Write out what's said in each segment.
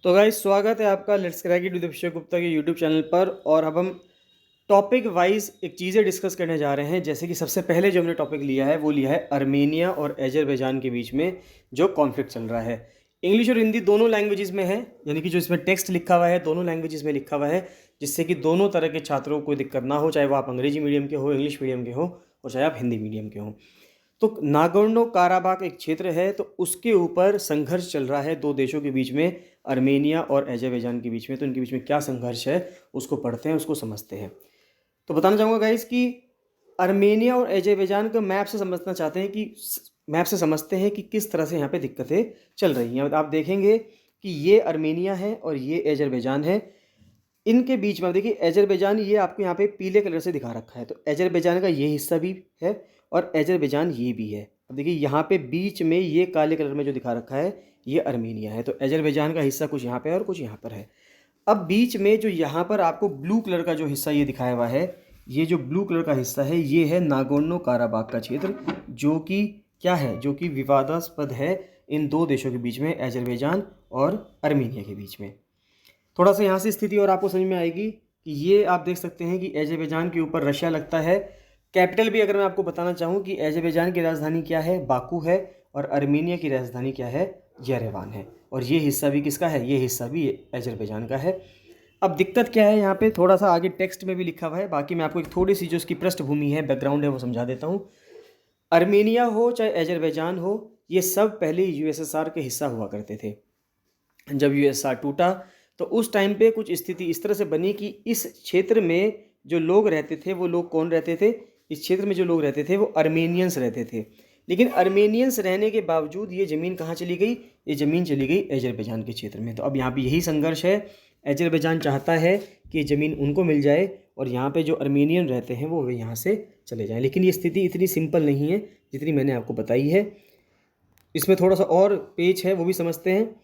तो गाइस स्वागत है आपका let's crack it with Abhishek Gupta के यूट्यूब चैनल पर। और अब हम टॉपिक वाइज एक चीज़ें डिस्कस करने जा रहे हैं। जैसे कि सबसे पहले जो हमने टॉपिक लिया है वो लिया है अर्मेनिया और अजरबैजान के बीच में जो कॉन्फ्लिक्ट चल रहा है। इंग्लिश और हिंदी दोनों लैंग्वेजेस में है, यानी कि जो इसमें टेक्स्ट लिखा हुआ है दोनों लैंग्वेजेस में लिखा हुआ है, जिससे कि दोनों तरह के छात्रों को दिक्कत ना हो, चाहे वो आप अंग्रेजी मीडियम के हो, इंग्लिश मीडियम के हो, और चाहे आप हिंदी मीडियम के हो। तो नागोर्नो काराबाख एक क्षेत्र है, तो उसके ऊपर संघर्ष चल रहा है दो देशों के बीच में, अर्मेनिया और अजरबैजान के बीच में। तो इनके बीच में क्या संघर्ष है उसको पढ़ते हैं, उसको समझते हैं। तो बताना चाहूँगा गाइस कि अर्मेनिया और अजरबैजान को मैप से समझना चाहते हैं कि मैप से समझते हैं कि किस तरह से यहाँ पे दिक्कतें चल रही हैं। आप देखेंगे कि ये अर्मेनिया है और ये अजरबैजान है। इनके बीच में आप देखिए अजरबैजान ये आपको यहाँ पे पीले कलर से दिखा रखा है, तो अजरबैजान का ये हिस्सा भी है और अजरबैजान ये भी है। अब देखिए यहाँ पे बीच में ये काले कलर में जो दिखा रखा है ये अर्मेनिया है, तो अजरबैजान का हिस्सा कुछ यहाँ पे है और कुछ यहाँ पर है। अब बीच में जो यहाँ पर आपको ब्लू कलर का जो हिस्सा ये दिखाया हुआ है, ये जो ब्लू कलर का हिस्सा है ये है नागोर्नो काराबाख का क्षेत्र, जो कि क्या है, जो कि विवादास्पद है इन दो देशों के बीच में, अजरबैजान और अर्मेनिया के बीच में। थोड़ा सा यहाँ से स्थिति और आपको समझ में आएगी कि ये आप देख सकते हैं कि अजरबैजान के ऊपर रशिया लगता है। कैपिटल भी अगर मैं आपको बताना चाहूँ कि अजरबैजान की राजधानी क्या है, बाकू है, और अर्मेनिया की राजधानी क्या है, येरेवान है। और ये हिस्सा भी किसका है, ये हिस्सा भी अजरबैजान का है। अब दिक्कत क्या है यहाँ पे, थोड़ा सा आगे टेक्स्ट में भी लिखा हुआ है, बाकी मैं आपको एक थोड़ी सी जो उसकी पृष्ठभूमि है, बैकग्राउंड है, वो समझा देता हूँ। अर्मेनिया हो चाहे अजरबैजान हो, ये सब पहले यूएसएसआर के हिस्सा हुआ करते थे। जब यूएसएसआर टूटा तो उस टाइम पे कुछ स्थिति इस तरह से बनी कि इस क्षेत्र में जो लोग रहते थे वो लोग कौन रहते थे, इस क्षेत्र में जो लोग रहते थे वो अर्मेनियंस रहते थे। लेकिन अर्मेनियंस रहने के बावजूद ये ज़मीन कहाँ चली गई, ये ज़मीन चली गई अजरबैजान के क्षेत्र में। तो अब यहाँ पे यही संघर्ष है, अजरबैजान चाहता है कि ज़मीन उनको मिल जाए और यहाँ पे जो अर्मेनियन रहते हैं वो यहाँ से चले जाएँ। लेकिन ये स्थिति इतनी सिंपल नहीं है जितनी मैंने आपको बताई है, इसमें थोड़ा सा और पेच है, वो भी समझते हैं।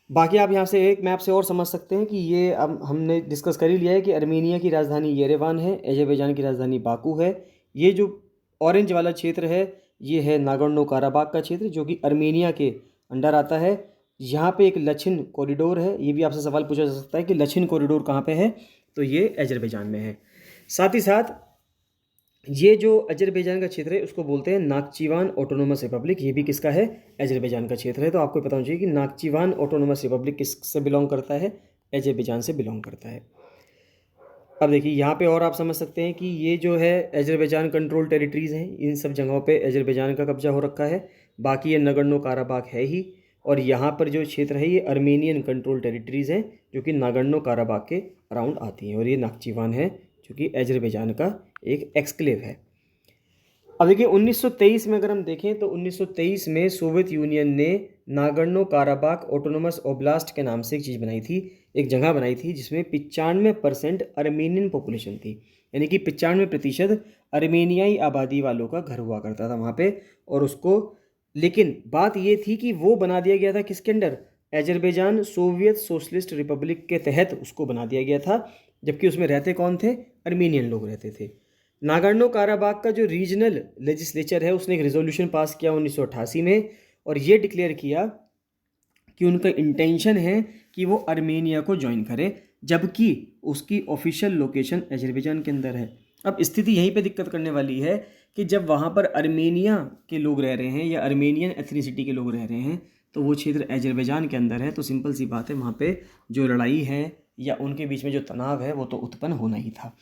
बाकी आप यहाँ से एक मैप से और समझ सकते हैं कि ये अब हमने डिस्कस कर ही लिया है कि अर्मेनिया की राजधानी येरेवान है, अजरबैजान की राजधानी बाकू है। ये जो ऑरेंज वाला क्षेत्र है ये है नागोर्नो काराबाख का क्षेत्र, जो कि अर्मेनिया के अंडर आता है। यहाँ पे एक लचिन कॉरिडोर है, ये भी आपसे सवाल पूछा जा सकता है कि लचिन कॉरिडोर कहाँ पे है, तो ये अजरबैजान में है। साथ ही साथ ये जो अजरबैजान का क्षेत्र है उसको बोलते हैं नाख्चिवान ऑटोनोमस रिपब्लिक, ये भी किसका है, अजरबैजान का क्षेत्र है। तो आपको पता होना चाहिए कि नाख्चिवान ऑटोनोमस रिपब्लिक किससे बिलोंग करता है, अजरबैजान से बिलोंग करता है। अब देखिए यहाँ पे और आप समझ सकते हैं कि ये जो है अजरबैजान कंट्रोल टेरिटरीज़ हैं, इन सब जगहों पे अजरबैजान का कब्जा हो रखा है। बाकी ये नागोर्नो काराबाख है ही, और यहाँ पर जो क्षेत्र है ये अर्मेनियन कंट्रोल टेरिटरीज़ हैं जो कि नागोर्नो काराबाख के अराउंड आती हैं, और ये नाख्चिवान है जो कि अजरबैजान का एक एक्सक्लेव है। अब देखिए 1923 में अगर हम देखें तो 1923 में सोवियत यूनियन ने नागोर्नो काराबाख ऑटोनोमस ओब्लास्ट के नाम से एक चीज़ बनाई थी, एक जगह बनाई थी जिसमें 95% अर्मेनियन पॉपुलेशन थी, यानी कि 95% अर्मेनियाई आबादी वालों का घर हुआ करता था वहाँ पे। और उसको, लेकिन बात ये थी कि वो बना दिया गया था किसके under, Azerbaijan Soviet socialist Republic के तहत उसको बना दिया गया था, जबकि उसमें रहते कौन थे, अर्मेनियन लोग रहते थे। नागोर्नो काराबाख का जो रीजनल लेजिस्लेचर है उसने एक रेजोल्यूशन पास किया 1988 में, और ये डिक्लेयर किया कि उनका इंटेंशन है कि वो अर्मेनिया को ज्वाइन करे, जबकि उसकी ऑफिशियल लोकेशन अजरबैजान के अंदर है। अब स्थिति यहीं पे दिक्कत करने वाली है कि जब वहाँ पर अर्मेनिया के लोग रह रहे हैं या अर्मेनियन एथनिसिटी के लोग रह रहे हैं, तो वो क्षेत्र अजरबैजान के अंदर है, तो सिंपल सी बात है वहाँ पे जो लड़ाई है या उनके बीच में जो तनाव है वो तो उत्पन्न होना ही था।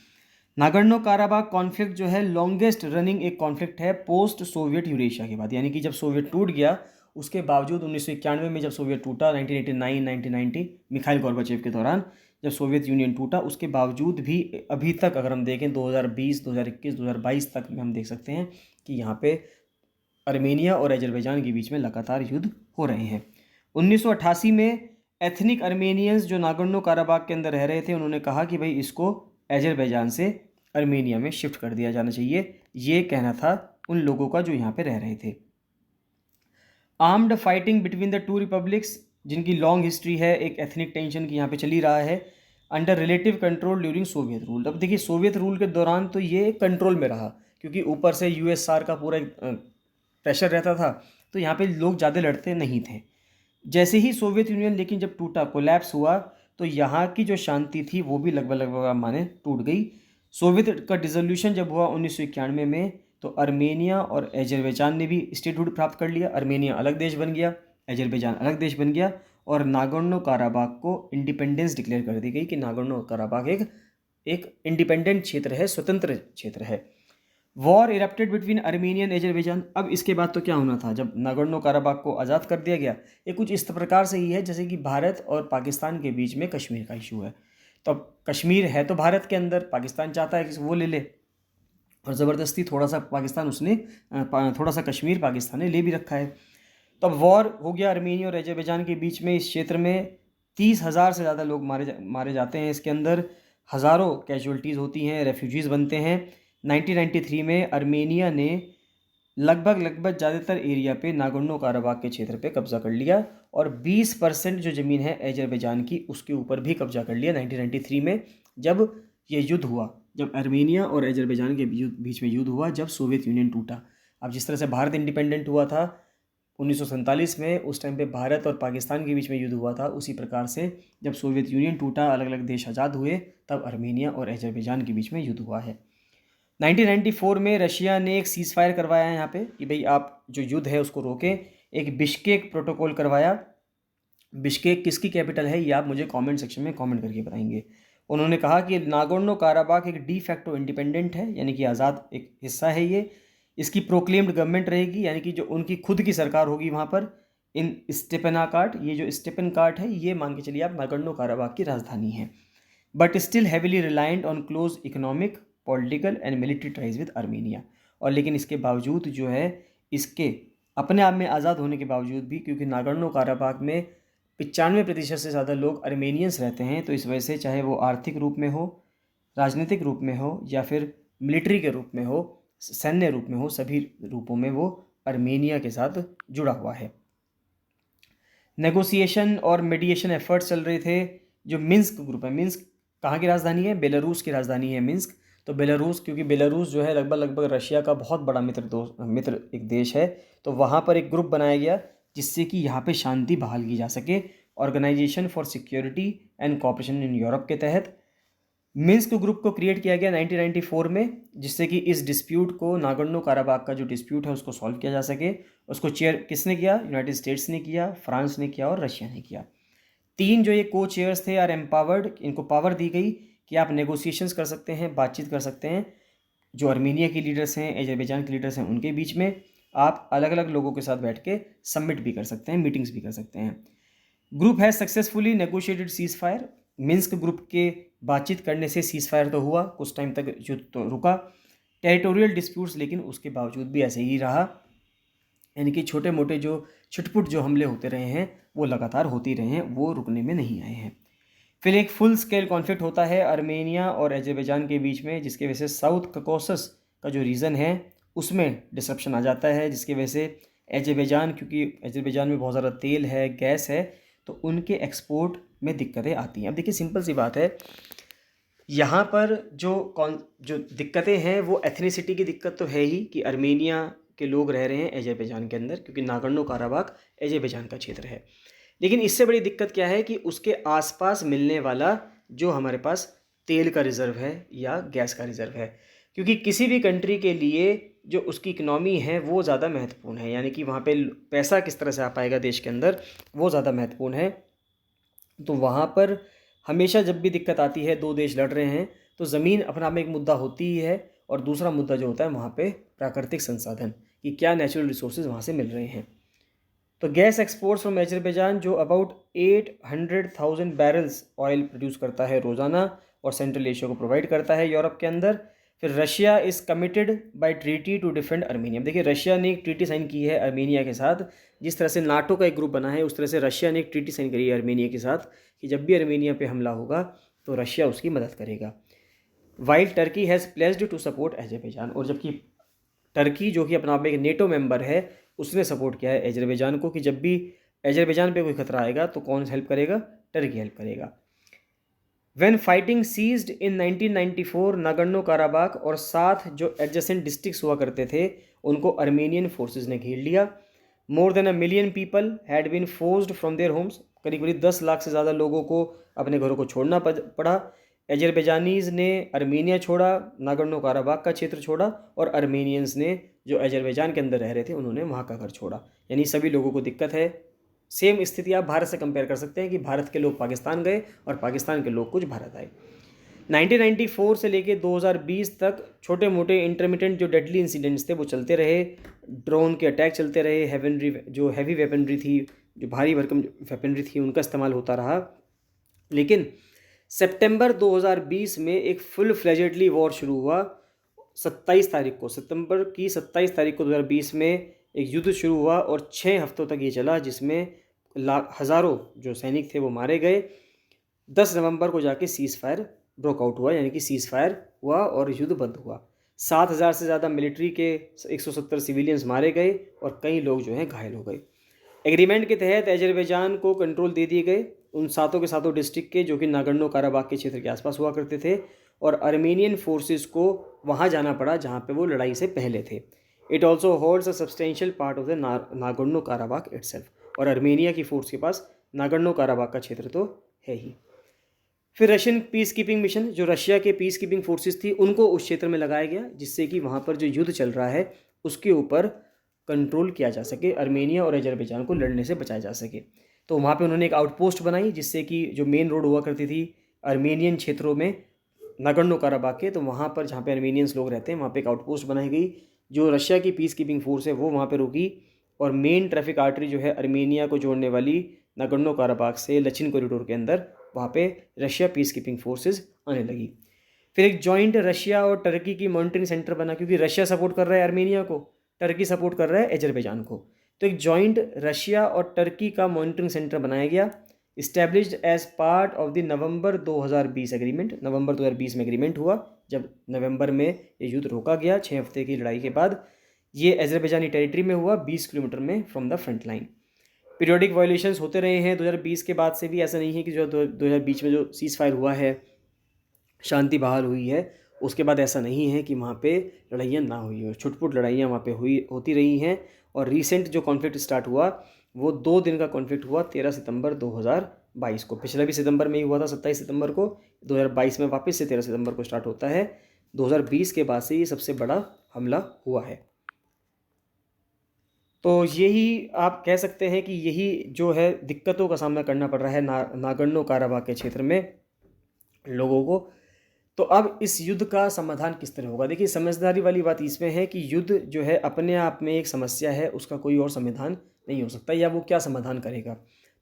नागोर्नो काराबाख कॉन्फ्लिक्ट जो है लॉन्गेस्ट रनिंग एक कॉन्फ्लिक्ट है पोस्ट सोवियत यूरेशिया के बाद, यानी कि जब सोवियत टूट गया उसके बावजूद 1991 में जब सोवियत टूटा, 1989 1990 मिखाइल गोर्बाचेव के दौरान जब सोवियत यूनियन टूटा, उसके बावजूद भी अभी तक अगर हम देखें 2020 2021 2022 तक में हम देख सकते हैं कि यहाँ पे अर्मेनिया और अजरबैजान के बीच में लगातार युद्ध हो रहे हैं। 1988 में एथनिक अर्मेनियंस जो नागोर्नो काराबाख के अंदर रह रहे थे उन्होंने कहा कि भाई इसको अजरबैजान से अर्मेनिया में शिफ्ट कर दिया जाना चाहिए, ये कहना था उन लोगों का जो यहाँ पे रह रहे थे। Armed fighting between the two republics, जिनकी लॉन्ग हिस्ट्री है, एक एथनिक टेंशन की यहाँ पे चली रहा है, under relative control during Soviet rule. अब देखिए सोवियत रूल के दौरान तो ये कंट्रोल में रहा, क्योंकि ऊपर से यूएसआर का पूरा प्रेशर रहता था, तो यहाँ पे लोग ज़्यादा लड़ते नहीं थे। जैसे ही सोवियत यूनियन लेकिन जब टूटा, कोलैप्स हुआ, तो यहाँ की जो शांति थी वो भी लगभग लगभग आप माने टूट गई। सोवियत का डिसोल्यूशन जब हुआ 1991 में, तो अर्मेनिया और अजरबैजान ने भी स्टेटहुड प्राप्त कर लिया। अर्मेनिया अलग देश बन गया, अजरबैजान अलग देश बन गया, और नागोर्नो काराबाख को इंडिपेंडेंस डिक्लेयर कर दी गई कि नागोर्नो काराबाख एक इंडिपेंडेंट क्षेत्र है, स्वतंत्र क्षेत्र है। War erupted between Armenian Azerbaijan. अब इसके बाद तो क्या होना था, जब नागोर्नो काराबाख को आज़ाद कर दिया गया, ये कुछ इस प्रकार से ही है जैसे कि भारत और पाकिस्तान के बीच में कश्मीर का इशू है। तो अब कश्मीर है तो भारत के अंदर, पाकिस्तान चाहता है कि वो ले ले, और ज़बरदस्ती थोड़ा सा पाकिस्तान उसने थोड़ा सा कश्मीर पाकिस्तान ने ले भी रखा है। तो अब वॉर हो गया अर्मेनिया और अजरबैजान के बीच में। इस क्षेत्र में 30,000 से ज़्यादा लोग मारे जाते हैं। इसके अंदर हज़ारों कैजुअल्टीज़ होती हैं, रेफ्यूजीज़ बनते हैं। 1993 में अर्मेनिया ने लगभग ज़्यादातर एरिया पे नागोर्नो काराबाख के क्षेत्र पे कब्जा कर लिया, और 20% जो ज़मीन है अजरबैजान की उसके ऊपर भी कब्जा कर लिया 1993 में, जब ये युद्ध हुआ, जब अर्मेनिया और अजरबैजान के बीच में युद्ध हुआ, जब सोवियत यूनियन टूटा। अब जिस तरह से भारत इंडिपेंडेंट हुआ था 1947 में, उस टाइम पे भारत और पाकिस्तान के बीच में युद्ध हुआ था, उसी प्रकार से जब सोवियत यूनियन टूटा, अलग अलग देश आज़ाद हुए, तब अर्मेनिया और अजरबैजान के बीच में युद्ध हुआ है। 1994 में रशिया ने एक सीज़ फायर करवाया है यहाँ पे कि भाई आप जो युद्ध है उसको रोकें। एक बिश्केक प्रोटोकॉल करवाया। बिश्केक किसकी कैपिटल है ये आप मुझे कमेंट सेक्शन में कमेंट करके बताएंगे। उन्होंने कहा कि नागोर्नो काराबाख एक डी फैक्टो इंडिपेंडेंट है, यानी कि आज़ाद एक हिस्सा है ये। इसकी प्रोक्लेम्ड गवर्नमेंट रहेगी, यानी कि जो उनकी खुद की सरकार होगी वहाँ पर। इन स्टेपनाकार्ट, ये जो स्टेपनकार्ट है, ये मान के चलिए आप नागोर्नो काराबाख की राजधानी है, but still heavily reliant on close economic, political and military ties with Armenia. और लेकिन इसके बावजूद जो है, इसके अपने आप में आज़ाद होने के बावजूद भी, क्योंकि नागोर्नो काराबाख में 95% से ज़्यादा लोग अर्मेनियंस रहते हैं, तो इस वजह से चाहे वो आर्थिक रूप में हो, राजनीतिक रूप में हो, या फिर मिलिट्री के रूप में हो, सैन्य रूप में हो, सभी रूपों में वो अर्मेनिया के साथ जुड़ा हुआ है। नेगोशिएशन और मीडिएशन एफर्ट्स चल रहे थे। जो मिन्स्क ग्रुप है, मिन्स्क कहाँ की राजधानी है, बेलारूस की राजधानी है मिन्स्क। तो बेलारूस, क्योंकि बेलारूस जो है लगभग रशिया का बहुत बड़ा मित्र एक देश है, तो वहाँ पर एक ग्रुप बनाया गया जिससे कि यहाँ पे शांति बहाल की जा सके। Organisation for security and cooperation in Europe के तहत मिन्स्क ग्रुप को क्रिएट किया गया 1994 में, जिससे कि इस डिस्प्यूट को, नागोर्नो काराबाख का जो डिस्प्यूट है उसको सॉल्व किया जा सके। उसको चेयर किसने किया, यूनाइटेड स्टेट्स ने किया, फ्रांस ने किया और रशिया ने किया। 3 जो ये को चेयर्स थे आर एम्पावर्ड, इनको पावर दी गई कि आप नेगोशिएशंस कर सकते हैं, बातचीत कर सकते हैं। जो अर्मेनिया के लीडर्स हैं, अजरबैजान के लीडर्स हैं, उनके बीच में आप अलग अलग लोगों के साथ बैठ के सबमिट भी कर सकते हैं, मीटिंग्स भी कर सकते हैं। ग्रुप है successfully negotiated cease fire. Minsk group के बातचीत करने से सीज फायर तो हुआ, कुछ टाइम तक युद्ध तो रुका। टेरिटोरियल डिस्प्यूट्स लेकिन उसके बावजूद भी ऐसे ही रहा, यानी कि छोटे मोटे जो छुटपुट जो हमले होते रहे हैं वो लगातार होती रहे हैं, वो रुकने में नहीं आए हैं। फिर एक फुल स्केल कॉन्फ्लिक्ट होता है अर्मेनिया और अजरबैजान के बीच में, जिसके वजह से साउथ कॉकेसस का जो रीजन है उसमें डिसरप्शन आ जाता है, जिसकी वजह से अजरबैजान, क्योंकि अजरबैजान में बहुत ज़्यादा तेल है, गैस है, तो उनके एक्सपोर्ट में दिक्कतें आती हैं। अब देखिए सिंपल सी बात है, यहाँ पर जो दिक्कतें हैं वो एथनिसिटी की दिक्कत तो है ही, कि अर्मेनिया के लोग रह रहे हैं अजरबैजान के अंदर, क्योंकि नागोर्नो काराबाख अजरबैजान का क्षेत्र है। लेकिन इससे बड़ी दिक्कत क्या है कि उसके आसपास मिलने वाला जो हमारे पास तेल का रिज़र्व है या गैस का रिज़र्व है, क्योंकि किसी भी कंट्री के लिए जो उसकी इकनॉमी है वो ज़्यादा महत्वपूर्ण है, यानी कि वहाँ पे पैसा किस तरह से आ पाएगा देश के अंदर, वो ज़्यादा महत्वपूर्ण है। तो वहाँ पर हमेशा जब भी दिक्कत आती है, दो देश लड़ रहे हैं, तो ज़मीन अपना में एक मुद्दा होती ही है, और दूसरा मुद्दा जो होता है वहाँ पे प्राकृतिक संसाधन, कि क्या नेचुरल रिसोर्सेज वहाँ से मिल रहे हैं। तो गैस एक्सपोर्ट्स फ्रॉम अजरबैजान जो अबाउट 800,000 बैरल्स ऑयल प्रोड्यूस करता है रोज़ाना, और सेंट्रल एशिया को प्रोवाइड करता है यूरोप के अंदर। फिर Russia is committed by treaty to defend Armenia. देखिए रशिया ने एक ट्रीटी साइन की है अर्मेनिया के साथ, जिस तरह से नाटो का एक ग्रुप बना है उस तरह से रशिया ने एक ट्रीटी साइन करी है अर्मेनिया के साथ, कि जब भी अर्मेनिया पे हमला होगा तो रशिया उसकी मदद करेगा। While Turkey has placed to support Azerbaijan, और जबकि टर्की जो कि अपना आप में एक नेटो मेंबर है, उसने सपोर्ट किया है अजरबैजान को, कि जब भी अजरबैजान पे कोई खतरा आएगा तो कौन हेल्प करेगा, टर्की हेल्प करेगा। When fighting ceased in 1994 Nagorno Karabakh और 7 जो एडजेसेंट डिस्ट्रिक्ट्स हुआ करते थे उनको अर्मेनियन फोर्सेस ने घेर लिया। More than 1 million people had been forced from their homes, करीब करीब 10 लाख से ज़्यादा लोगों को अपने घरों को छोड़ना पड़ा। अजरबैजानीज़ ने अर्मेनिया छोड़ा, नागोर्नो काराबाख का क्षेत्र छोड़ा, और अर्मेनियंस ने जो अजरबैजान के अंदर रह रहे थे उन्होंने वहाँ का घर छोड़ा। यानी सभी लोगों को दिक्कत है। सेम स्थिति आप भारत से कंपेयर कर सकते हैं कि भारत के लोग पाकिस्तान गए और पाकिस्तान के लोग कुछ भारत आए। 1994 से लेके 2020 तक छोटे मोटे इंटरमिटेंट जो डेडली इंसिडेंट्स थे वो चलते रहे। ड्रोन के अटैक चलते रहे, हैवी वेपनरी थी, जो भारी भरकम वेपनरी थी, उनका इस्तेमाल होता रहा। लेकिन सितंबर 2020 में एक फुल फ्लेजेडली वॉर शुरू हुआ। 27 तारीख को, सितंबर की 27 तारीख को 2020 में एक युद्ध शुरू हुआ और 6 हफ्तों तक ये चला, जिसमें हज़ारों जो सैनिक थे वो मारे गए। 10 नवंबर को जाके सीज़ फायर ब्रोक आउट हुआ, यानी कि सीज़ फायर हुआ और युद्ध बंद हुआ। 7,000 से ज़्यादा मिलिट्री के 170 सिविलियंस मारे गए और कई लोग जो हैं घायल हो गए। एग्रीमेंट के तहत अजरबैजान को कंट्रोल दे दिए गए उन सातों के सातों डिस्ट्रिक्ट के, जो कि नागोर्नो काराबाख के क्षेत्र के आसपास हुआ करते थे, और अर्मेनियन फोर्सेस को वहाँ जाना पड़ा जहाँ पे वो लड़ाई से पहले थे। It also holds a substantial part of the Nagorno Karabakh itself, और अर्मेनिया की फोर्स के पास नागोर्नो काराबाख का क्षेत्र तो है ही। फिर रशियन पीस कीपिंग मिशन, जो रशिया के पीस कीपिंग फोर्सेस थी, उनको उस क्षेत्र में लगाया गया, जिससे कि वहाँ पर जो युद्ध चल रहा है उसके ऊपर कंट्रोल किया जा सके, अर्मेनिया और अजरबैजान को लड़ने से बचाया जा सके। तो वहाँ पे उन्होंने एक आउटपोस्ट बनाई, जिससे कि जो मेन रोड हुआ करती थी अर्मेनियन क्षेत्रों में नागोर्नो काराबाख के, तो वहाँ पर जहाँ पे अर्मेनियंस लोग रहते हैं वहाँ पे एक आउटपोस्ट बनाई गई। जो रशिया की पीस कीपिंग फोर्स है वो वहाँ पे रुकी, और मेन ट्रैफिक आर्टरी जो है अर्मेनिया को जोड़ने वाली नागोर्नो काराबाख से लचिन कॉरिडोर के अंदर, वहाँ पे रशिया पीस कीपिंग फोर्सेस आने लगी। फिर एक जॉइंट रशिया और टर्की की मॉनिटरिंग सेंटर बना, क्योंकि रशिया सपोर्ट कर रहा है अर्मेनिया को, टर्की सपोर्ट कर रहा है अजरबैजान को। तो एक जॉइंट रशिया और टर्की का मॉनिटरिंग सेंटर बनाया गया, established as part of the November 2020 agreement. November 2020 में एग्रीमेंट हुआ, जब नवंबर में ये युद्ध रोका गया 6 हफ्ते की लड़ाई के बाद। ये अजरबैजानी टेरिटरी में हुआ, 20 किलोमीटर में from the front line. Periodic violations होते रहे हैं 2020 के बाद से भी। ऐसा नहीं है कि जो 2020 में जो सीज़ फायर हुआ है, शांति बहाल हुई है, उसके बाद ऐसा नहीं है कि वहाँ पे लड़ाइयाँ ना हुई हो। छुटपुट लड़ाइयाँ वहाँ पे होती रही हैं। और रिसेंट जो कॉन्फ्लिक्ट स्टार्ट हुआ वो 2 दिन का कॉन्फ्लिक्ट हुआ 13 सितंबर 2022 को। पिछला भी सितंबर में ही हुआ था 27 सितंबर को, 2022 में वापस से 13 सितंबर को स्टार्ट होता है। 2020 के बाद से ये सबसे बड़ा हमला हुआ है। तो यही आप कह सकते हैं कि यही जो है दिक्कतों का सामना करना पड़ रहा है नागोर्नो काराबाख के क्षेत्र में लोगों को। तो अब इस युद्ध का समाधान किस तरह होगा? देखिए, समझदारी वाली बात इसमें है कि युद्ध जो है अपने आप में एक समस्या है, उसका कोई और समाधान नहीं हो सकता, या वो क्या समाधान करेगा।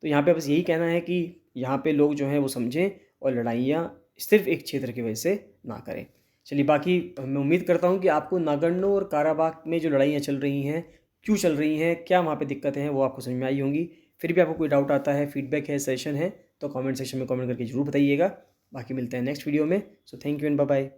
तो यहाँ पे बस यही कहना है कि यहाँ पे लोग जो हैं वो समझें और लड़ाइयाँ सिर्फ एक क्षेत्र की वजह से ना करें। चलिए, बाकी मैं उम्मीद करता हूँ कि आपको नागोर्नो और काराबाख में जो लड़ाइयाँ चल रही हैं, क्यों चल रही हैं, क्या वहाँ पे दिक्कतें हैं, वो आपको समझ में आई होंगी। फिर भी आपको कोई डाउट आता है, फीडबैक है, सजेशन है, तो कमेंट सेक्शन में कमेंट करके जरूर बताइएगा। बाकी मिलते हैं नेक्स्ट वीडियो में। So thank you and bye bye.